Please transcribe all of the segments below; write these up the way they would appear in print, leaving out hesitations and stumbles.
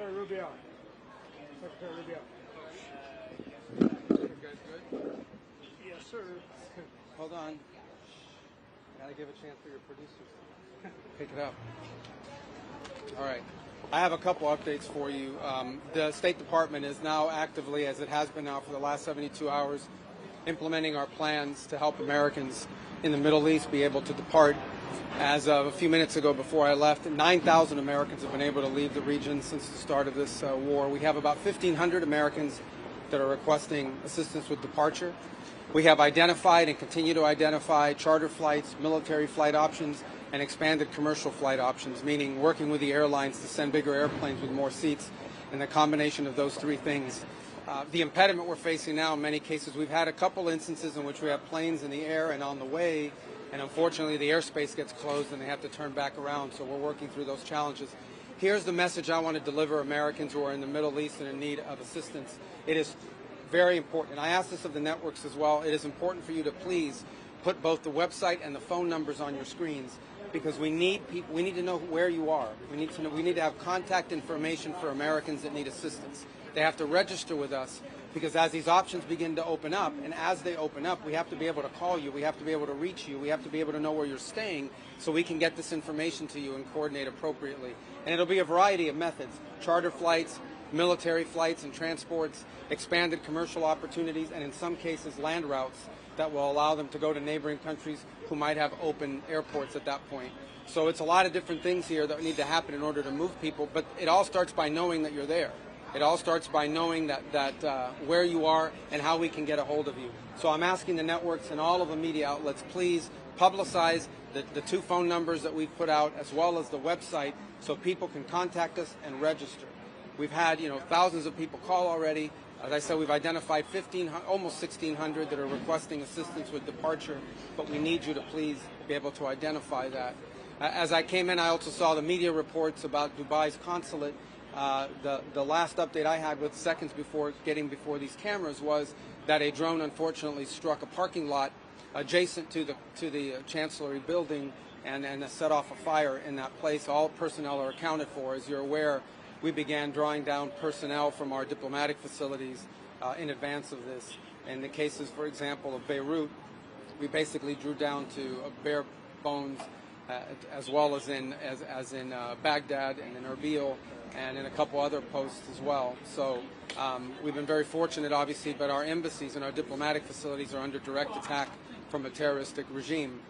Secretary Rubio. Secretary Rubio. You guys good? Yes, sir. Hold on. Gotta give a chance for your producers. Pick it up. All right. I have a couple updates for you. The State Department is now actively, as it has been now for the last 72 hours, implementing our plans to help Americans in the Middle East be able to depart. As of a few minutes ago before I left, 9,000 Americans have been able to leave the region since the start of this war. We have about 1,500 Americans that are requesting assistance with departure. We have identified and continue to identify charter flights, military flight options, and expanded commercial flight options, meaning working with the airlines to send bigger airplanes with more seats, and the combination of those three things. The impediment we're facing now, in many cases, we've had a couple instances in which we have planes in the air and on the way, and unfortunately the airspace gets closed and they have to turn back around, so we're working through those challenges. Here's the message I want to deliver Americans who are in the Middle East and in need of assistance. It is very important, and I ask this of the networks as well, it is important for you to please put both the website and the phone numbers on your screens, because we need people, we need to know where you are. We need to have contact information for Americans that need assistance. They have to register with us, because as these options begin to open up, and as they open up, we have to be able to call you, we have to be able to reach you, we have to be able to know where you're staying so we can get this information to you and coordinate appropriately. And it'll be a variety of methods: charter flights, military flights and transports, expanded commercial opportunities, and in some cases land routes that will allow them to go to neighboring countries who might have open airports at that point. So it's a lot of different things here that need to happen in order to move people, but it all starts by knowing that you're there. It all starts by knowing that where you are and how we can get a hold of you. So I'm asking the networks and all of the media outlets, please publicize the two phone numbers that we've put out, as well as the website, so people can contact us and register. We've had, thousands of people call already. As I said, we've identified almost 1,600 that are requesting assistance with departure, but we need you to please be able to identify that. As I came in, I also saw the media reports about Dubai's consulate. The last update I had with seconds before getting before these cameras was that a drone unfortunately struck a parking lot adjacent to the Chancellery building and set off a fire in that place. All personnel are accounted for. As you're aware, we began drawing down personnel from our diplomatic facilities in advance of this. In the cases, for example, of Beirut, we basically drew down to bare bones, as well as in Baghdad and in Rubio and in a couple other posts as well. So we've been very fortunate, obviously, but our embassies and our diplomatic facilities are under direct attack from a terroristic regime.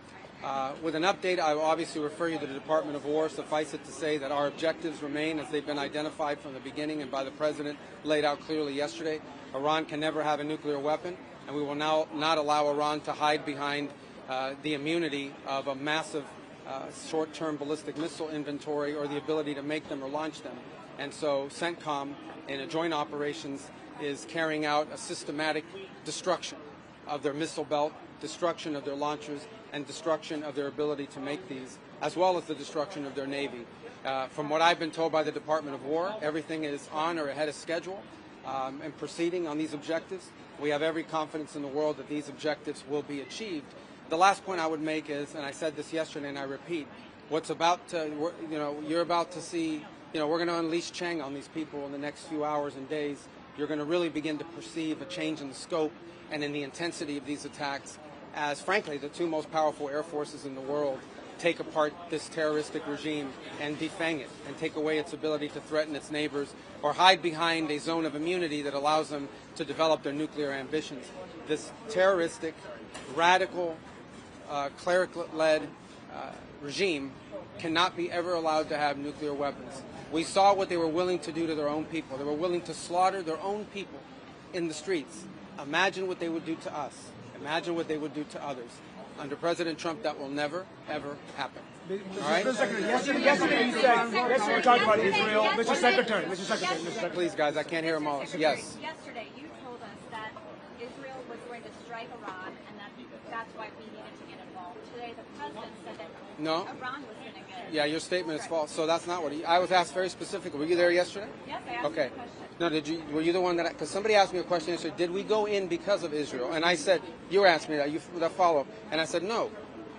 With an update, I will obviously refer you to the Department of War. Suffice it to say that our objectives remain as they've been identified from the beginning and by the President laid out clearly yesterday. Iran can never have a nuclear weapon, and we will now not allow Iran to hide behind the immunity of a massive short-term ballistic missile inventory or the ability to make them or launch them. And so CENTCOM, in a joint operations, is carrying out a systematic destruction of their missile belt, destruction of their launchers, and destruction of their ability to make these, as well as the destruction of their Navy. From what I've been told by the Department of War, everything is on or ahead of schedule and proceeding on these objectives. We have every confidence in the world that these objectives will be achieved. The last point I would make is, and I said this yesterday and I repeat, you're about to see, we're going to unleash Cheng on these people in the next few hours and days. You're going to really begin to perceive a change in the scope and in the intensity of these attacks as, frankly, the two most powerful air forces in the world take apart this terroristic regime and defang it and take away its ability to threaten its neighbors or hide behind a zone of immunity that allows them to develop their nuclear ambitions. This terroristic, radical, cleric-led regime cannot be ever allowed to have nuclear weapons. We saw what they were willing to do to their own people. They were willing to slaughter their own people in the streets. Imagine what they would do to us. Imagine what they would do to others. Under President Trump, that will never, ever happen. All right? Yesterday you said, yesterday you talked about Israel. Mr. Secretary. Please, guys, I can't hear them all. Yes. Yesterday you told us that Israel was going to strike Iran and that's why we needed to get involved. Today the President said that No. Iran was going to get. Yeah, your statement is false. So that's not what I was asked very specifically. Were you there yesterday? Yes, I asked Okay. you a question. No, were you the one because somebody asked me a question yesterday, did we go in because of Israel? And I said, you asked me that, that follow-up. And I said, no.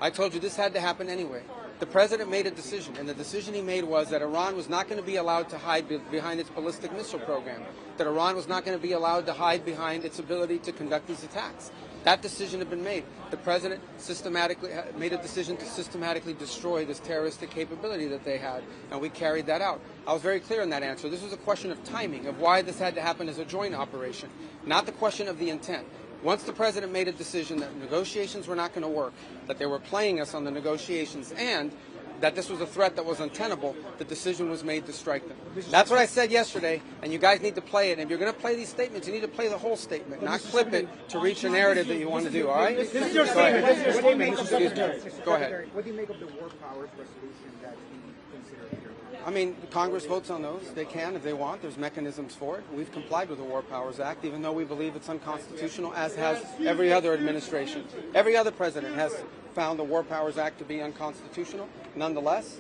I told you this had to happen anyway. The president made a decision, and the decision he made was that Iran was not going to be allowed to hide behind its ballistic missile program, that Iran was not going to be allowed to hide behind its ability to conduct these attacks. That decision had been made. The president systematically made a decision to systematically destroy this terroristic capability that they had, and we carried that out. I was very clear in that answer. This was a question of timing, of why this had to happen as a joint operation, not the question of the intent. Once the president made a decision that negotiations were not going to work, that they were playing us on the negotiations, and that this was a threat that was untenable, the decision was made to strike them. That's what I said yesterday, and you guys need to play it. And if you're going to play these statements, you need to play the whole statement, not clip it to reach a narrative that you want to do, all right? This is your statement. This is your statement, Mr. Secretary. Go ahead. What do you make of the war powers resolution that's being considered here? I mean, Congress votes on those. They can if they want. There's mechanisms for it. We've complied with the War Powers Act, even though we believe it's unconstitutional, as has every other administration. Every other president has found the War Powers Act to be unconstitutional. Nonetheless,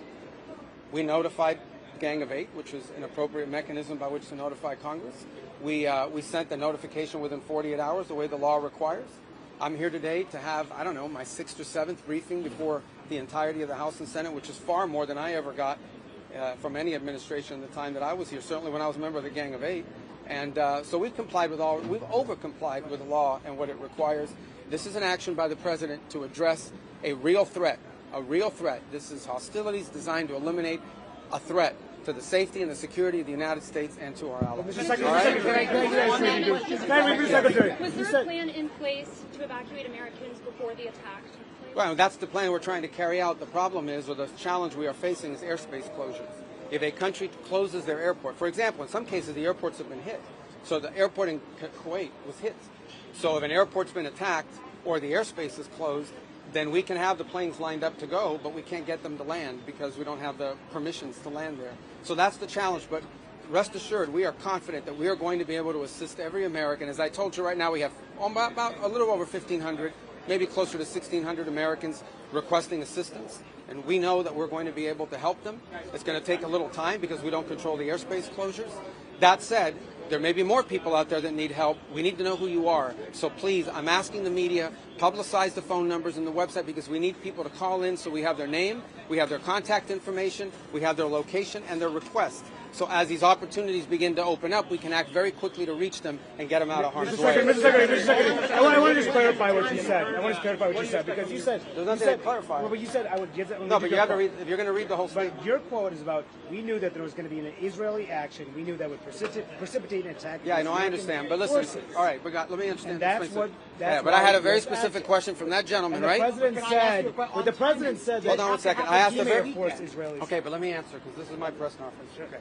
we notified Gang of Eight, which is an appropriate mechanism by which to notify Congress. We sent the notification within 48 hours, the way the law requires. I'm here today to have, I don't know, my 6th or 7th briefing before the entirety of the House and Senate, which is far more than I ever got from any administration in the time that I was here, certainly when I was a member of the Gang of Eight. And so we've over-complied with the law and what it requires. This is an action by the president to address a real threat. A real threat. This is hostilities designed to eliminate a threat to the safety and the security of the United States and to our allies. Mr. Secretary, Was there a plan in place to evacuate Americans before the attack took place? Well, that's the plan we're trying to carry out. The problem is, or the challenge we are facing, is airspace closures. If a country closes their airport, for example, in some cases the airports have been hit. So the airport in Kuwait was hit. So if an airport's been attacked or the airspace is closed, then we can have the planes lined up to go, but we can't get them to land because we don't have the permissions to land there. So that's the challenge. But rest assured, we are confident that we are going to be able to assist every American. As I told you right now, we have about a little over 1,500, maybe closer to 1,600 Americans requesting assistance. And we know that we're going to be able to help them. It's going to take a little time because we don't control the airspace closures. That said, there may be more people out there that need help. We need to know who you are. So please, I'm asking the media, publicize the phone numbers and the website because we need people to call in so we have their name, we have their contact information, we have their location and their request. So as these opportunities begin to open up, we can act very quickly to reach them and get them out of harm's way. Mr. Secretary, I want to just clarify what you said. Because you said there's nothing to clarify. Well, but you said I would give that. No, but you have to read. If you're going to read the whole statement. But your quote is about we knew that there was going to be an Israeli action. We knew that would precipitate an attack. Yeah, I know, I understand. But listen, all right, let me understand. And that's what. But I had a very specific question from that gentleman, and right? The president said that. Hold on one second. I asked the very. Israelis. Okay, but let me answer because this is my press conference. Okay.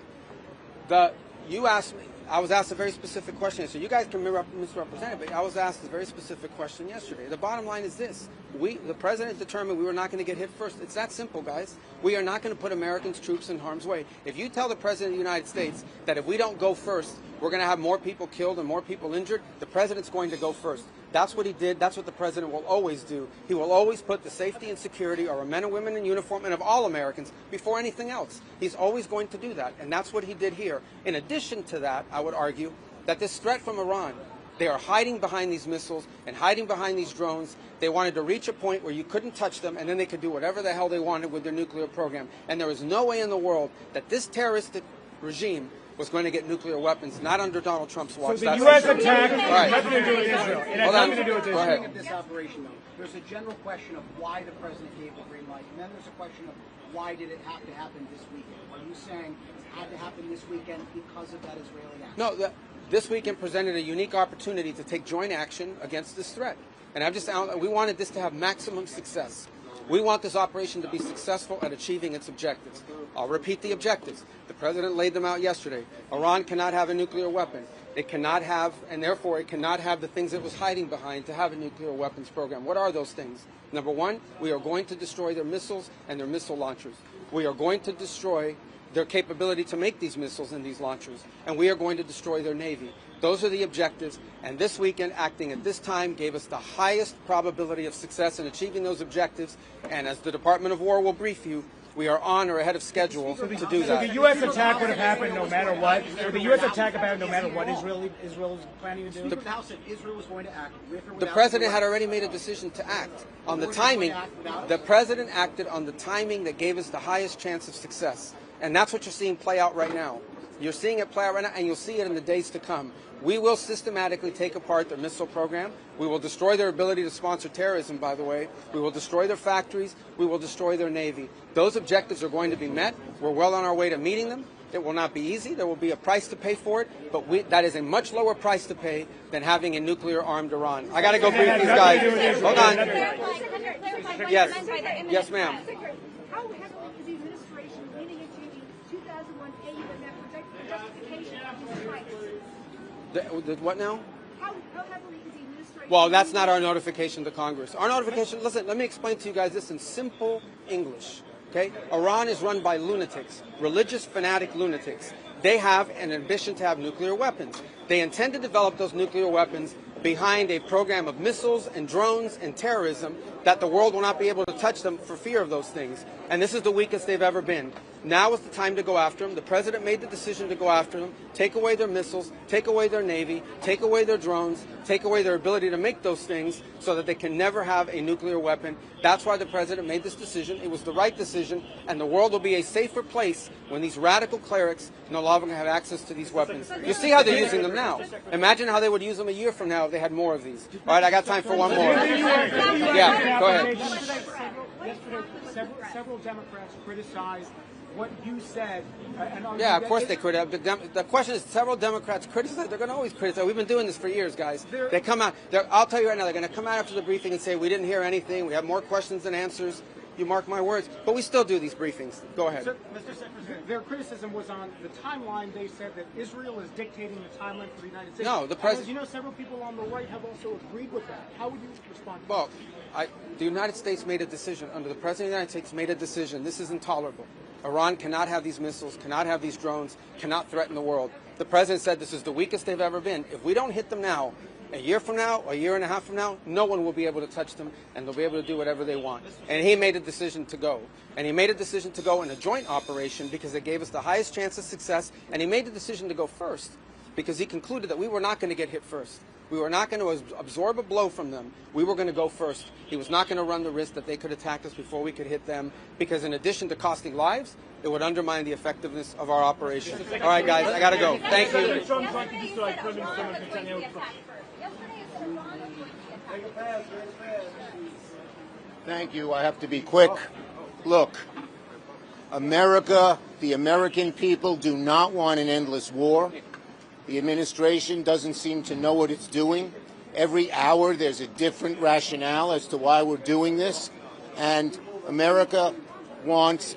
You asked me, I was asked a very specific question. So you guys can misrepresent it, but I was asked a very specific question yesterday. The bottom line is this. The president determined we were not going to get hit first. It's that simple, guys. We are not going to put Americans' troops in harm's way. If you tell the president of the United States that if we don't go first, we're going to have more people killed and more people injured, the president's going to go first. That's what he did. That's what the president will always do. He will always put the safety and security of our men and women in uniform and of all Americans before anything else. He's always going to do that, and that's what he did here. In addition to that, I would argue that this threat from Iran, they are hiding behind these missiles and hiding behind these drones. They wanted to reach a point where you couldn't touch them, and then they could do whatever the hell they wanted with their nuclear program. And there is no way in the world that this terroristic regime was going to get nuclear weapons, not under Donald Trump's watch. So the U.S. attack has nothing to do with Israel. It has nothing to do with Israel. At the beginning of this operation, though, there's a general question of why the president gave the green light, and then there's a question of why did it have to happen this weekend? Are you saying it had to happen this weekend because of that Israeli action? No, this weekend presented a unique opportunity to take joint action against this threat. And we wanted this to have maximum success. We want this operation to be successful at achieving its objectives. I'll repeat the objectives. The president laid them out yesterday. Iran cannot have a nuclear weapon. It cannot have, and therefore it cannot have the things it was hiding behind to have a nuclear weapons program. What are those things? Number one, we are going to destroy their missiles and their missile launchers. We are going to destroy their capability to make these missiles and these launchers. And we are going to destroy their Navy. Those are the objectives, and this weekend, acting at this time, gave us the highest probability of success in achieving those objectives, and as the Department of War will brief you, We are on or ahead of schedule to do So that. the U.S. attack would have happened no matter what. Or the U.S. attack happened no matter what Israel is planning to do. Speaker of the House said Israel was going to act with or The without president the had U.S. already made a decision to act on the We're just going timing. to act without The it? president acted on the timing that gave us the highest chance of success. And that's what you're seeing play out right now. You're seeing it play out right now, and you'll see it in the days to come. We will systematically take apart their missile program. We will destroy their ability to sponsor terrorism, by the way. We will destroy their factories. We will destroy their Navy. Those objectives are going to be met. We're well on our way to meeting them. It will not be easy. There will be a price to pay for it, but that is a much lower price to pay than having a nuclear-armed Iran. I got to go brief these guys. Hold on. Yes. Yes, ma'am. How heavily is the administration leaning into the 2001 AUMF justification of these strikes? The what now? How heavily is the administration? Well, that's not our notification to Congress. Our notification, listen, let me explain to you guys this in simple English. Okay? Iran is run by lunatics, religious fanatic lunatics. They have an ambition to have nuclear weapons. They intend to develop those nuclear weapons behind a program of missiles and drones and terrorism that the world will not be able to touch them for fear of those things. And this is the weakest they've ever been. Now is the time to go after them. The president made the decision to go after them, take away their missiles, take away their Navy, take away their drones, take away their ability to make those things so that they can never have a nuclear weapon. That's why the president made this decision. It was the right decision, and the world will be a safer place when these radical clerics no longer have access to these weapons. You see how they're using them now. Imagine how they would use them a year from now if they had more of these. All right, I got time for one more. Yeah, go ahead. Yesterday, several Democrats criticized what you said. Yeah, of course they could have. The question is, several Democrats criticize. They're going to always criticize. We've been doing this for years, guys. They come out. I'll tell you right now, they're going to come out after the briefing and say, we didn't hear anything. We have more questions than answers. You mark my words. But we still do these briefings. Go ahead. Sir, Mr. Secretary, their criticism was on the timeline. They said that Israel is dictating the timeline for the United States. No, the president. As you know, several people on the right have also agreed with that. How would you respond to Well, the United States made a decision. Under the President of the United States made a decision. This is intolerable. Iran cannot have these missiles, cannot have these drones, cannot threaten the world. The President said this is the weakest they've ever been. If we don't hit them now, a year from now, a year and a half from now, no one will be able to touch them, and they'll be able to do whatever they want. And he made a decision to go. And he made a decision to go in a joint operation because it gave us the highest chance of success, and he made the decision to go first because he concluded that we were not going to get hit first. We were not going to absorb a blow from them. We were going to go first. He was not going to run the risk that they could attack us before we could hit them, because in addition to costing lives, it would undermine the effectiveness of our operation. All right, guys, I got to go. Thank you. Thank you. I have to be quick. Look, America, the American people do not want an endless war. The administration doesn't seem to know what it's doing. Every hour there's a different rationale as to why we're doing this. And America wants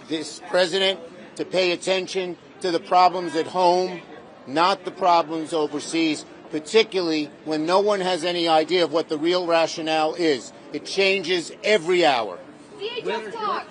this president to pay attention to the problems at home, not the problems overseas, particularly when no one has any idea of what the real rationale is. It changes every hour. DHS talks.